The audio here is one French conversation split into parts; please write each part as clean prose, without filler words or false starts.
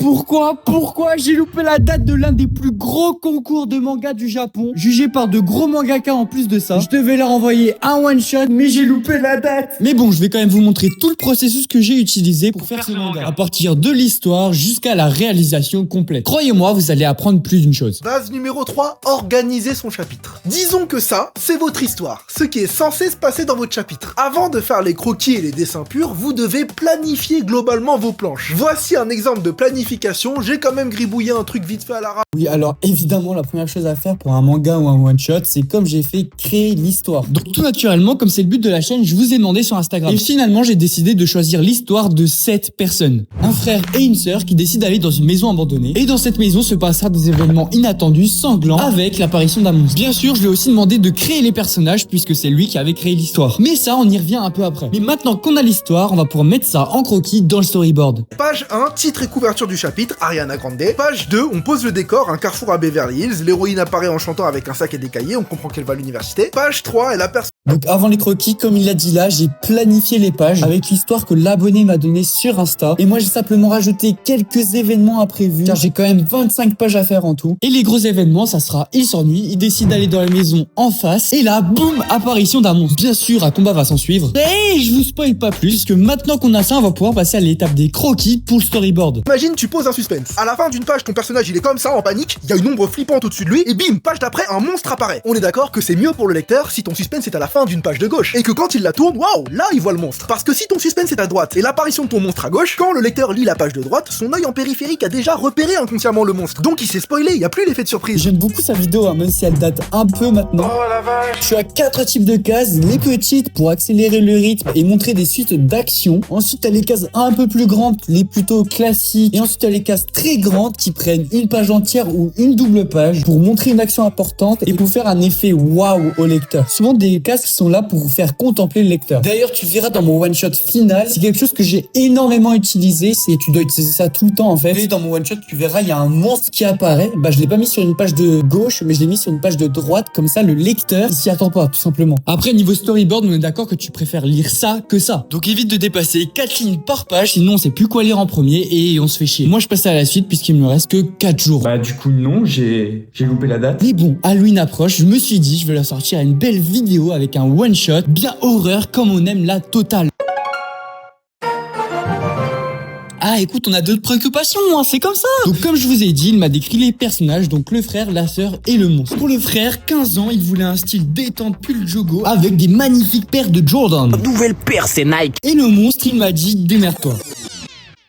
Pourquoi j'ai loupé la date de l'un des plus gros concours de manga du Japon, jugé par de gros mangaka en plus de ça. Je devais leur envoyer un one shot, mais j'ai loupé la date. Mais bon, je vais quand même vous montrer tout le processus que j'ai utilisé pour faire ce manga, à partir de l'histoire jusqu'à la réalisation complète. Croyez-moi, vous allez apprendre plus d'une chose. Base numéro 3, organiser son chapitre. Disons que ça, c'est votre histoire, ce qui est censé se passer dans votre chapitre. Avant de faire les croquis et les dessins purs, vous devez planifier globalement vos planches. Voici un exemple de planification, j'ai quand même gribouillé un truc vite fait à l'arrache. Oui, alors évidemment, la première chose à faire pour un manga ou un one shot, c'est comme j'ai fait, créer l'histoire. Donc tout naturellement, comme c'est le but de la chaîne, je vous ai demandé sur Instagram. Et finalement, j'ai décidé de choisir l'histoire de 7 personnes. Un frère et une sœur qui décident d'aller dans une maison abandonnée. Et dans cette maison se passera des événements inattendus, sanglants, avec l'apparition d'un monstre. Bien sûr, je lui ai aussi demandé de créer les personnages, puisque c'est lui qui avait créé l'histoire. Mais ça, on y revient un peu après. Mais maintenant qu'on a l'histoire, on va pouvoir mettre ça en croquis dans le storyboard. Page 1, titre et couverture du chapitre, Ariana Grande. Page 2, on pose le décor, un carrefour à Beverly Hills, l'héroïne apparaît en chantant avec un sac et des cahiers, on comprend qu'elle va à l'université. Page 3, elle aperçoit... Donc avant les croquis, comme il l'a dit là, j'ai planifié les pages avec l'histoire que l'abonné m'a donnée sur Insta. Et moi j'ai simplement rajouté quelques événements imprévus, car j'ai quand même 25 pages à faire en tout. Et les gros événements, ça sera, il s'ennuie, il décide d'aller dans la maison en face, et là, boum, apparition d'un monstre. Bien sûr, un combat va s'en suivre. Et je vous spoil pas plus, puisque maintenant qu'on a ça, on va pouvoir passer à l'étape des croquis pour le storyboard. Imagine, tu poses un suspense. À la fin d'une page, ton personnage il est comme ça, en panique, il y a une ombre flippante au-dessus de lui, et bim, page d'après, un monstre apparaît. On est d'accord que c'est mieux pour le lecteur si ton suspense est à la fin d'une page de gauche, et que quand il la tourne, waouh, là il voit le monstre. Parce que si ton suspense est à droite et l'apparition de ton monstre à gauche, quand le lecteur lit la page de droite, son œil en périphérique a déjà repéré inconsciemment le monstre. Donc il s'est spoilé, il y a plus l'effet de surprise. J'aime beaucoup sa vidéo, hein, même si elle date un peu maintenant. Oh la vache. Je suis à 4 types de cases, les petites pour accélérer le rythme et montrer des suites d'actions. Ensuite, t'as les cases un peu plus grandes, les plutôt classiques. Et ensuite, t'as les cases très grandes qui prennent une page entière ou une double page pour montrer une action importante et pour faire un effet waouh au lecteur. Souvent des cases qui sont là pour vous faire contempler le lecteur. D'ailleurs, tu verras dans mon one shot final, c'est quelque chose que j'ai énormément utilisé. C'est tu dois utiliser ça tout le temps en fait. Et dans mon one shot, tu verras, il y a un monstre qui apparaît. Bah, je l'ai pas mis sur une page de gauche, mais je l'ai mis sur une page de droite. Comme ça, le lecteur, il s'y attend pas, tout simplement. Après, niveau storyboard, on est d'accord que tu préfères lire ça que ça. Donc évite de dépasser 4 lignes par page, sinon on sait plus quoi lire en premier et on se fait chier. Moi, je passe à la suite puisqu'il me reste que 4 jours. Bah du coup non, j'ai loupé la date. Mais bon, Halloween approche, je me suis dit, je vais leur sortir une belle vidéo avec un one shot, bien horreur comme on aime la totale. Ah écoute, on a d'autres préoccupations, hein, c'est comme ça. Donc comme je vous ai dit, il m'a décrit les personnages, donc le frère, la sœur et le monstre. Pour le frère, 15 ans, il voulait un style détente pull jogo avec des magnifiques paires de Jordan. Nouvelle paire, c'est Nike. Et le monstre, il m'a dit, démerde-toi.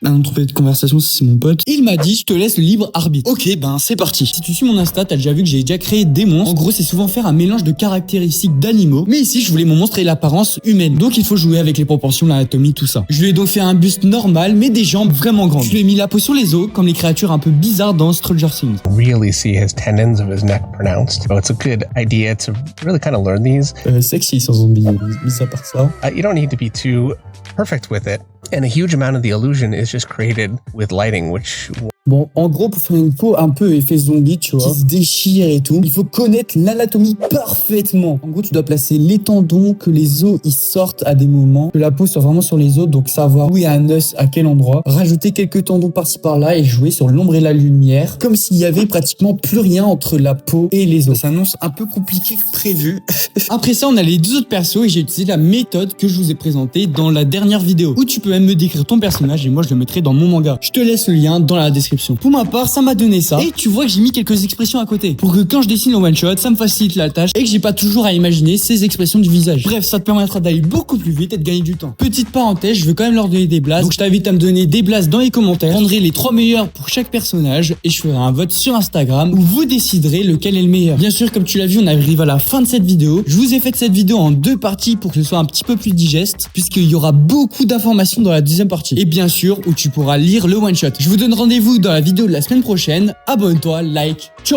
Un trophée de conversation, c'est mon pote. Il m'a dit, je te laisse le libre arbitre. Ok, ben c'est parti. Si tu suis mon Insta, t'as déjà vu que j'ai déjà créé des monstres. En gros, c'est souvent faire un mélange de caractéristiques d'animaux. Mais ici, je voulais mon monstre ait l'apparence humaine. Donc il faut jouer avec les proportions, l'anatomie, tout ça. Je lui ai donc fait un buste normal, mais des jambes vraiment grandes. Je lui ai mis la peau sur les os, comme les créatures un peu bizarres dans Stranger Things. Really see his tendons of his neck pronounced. So it's a good idea to really kind of learn these. Sexy sans zombie, mis à part ça. You don't need to be too perfect with it. And a huge amount of the illusion is just created with lighting, which... Bon, en gros, pour faire une peau un peu effet zombie, tu vois, qui se déchire et tout, il faut connaître l'anatomie parfaitement. En gros, tu dois placer les tendons, que les os ils sortent à des moments, que la peau soit vraiment sur les os, donc savoir où il y a un os, à quel endroit, rajouter quelques tendons par-ci par-là et jouer sur l'ombre et la lumière, comme s'il y avait pratiquement plus rien entre la peau et les os. Ça s'annonce un peu compliqué que prévu. Après ça, on a les 2 autres persos et j'ai utilisé la méthode que je vous ai présentée dans la dernière vidéo, où tu peux même me décrire ton personnage et moi je le mettrai dans mon manga. Je te laisse le lien dans la description. Pour ma part, ça m'a donné ça. Et tu vois que j'ai mis quelques expressions à côté. Pour que quand je dessine le one shot, ça me facilite la tâche et que j'ai pas toujours à imaginer ces expressions du visage. Bref, ça te permettra d'aller beaucoup plus vite et de gagner du temps. Petite parenthèse, je veux quand même leur donner des blases. Donc je t'invite à me donner des blases dans les commentaires. Je prendrai les 3 meilleurs pour chaque personnage et je ferai un vote sur Instagram où vous déciderez lequel est le meilleur. Bien sûr, comme tu l'as vu, on arrive à la fin de cette vidéo. Je vous ai fait cette vidéo en 2 parties pour que ce soit un petit peu plus digeste, puisqu'il y aura beaucoup d'informations dans la deuxième partie. Et bien sûr, où tu pourras lire le one shot. Je vous donne rendez-vous dans la vidéo de la semaine prochaine. Abonne-toi, like, ciao.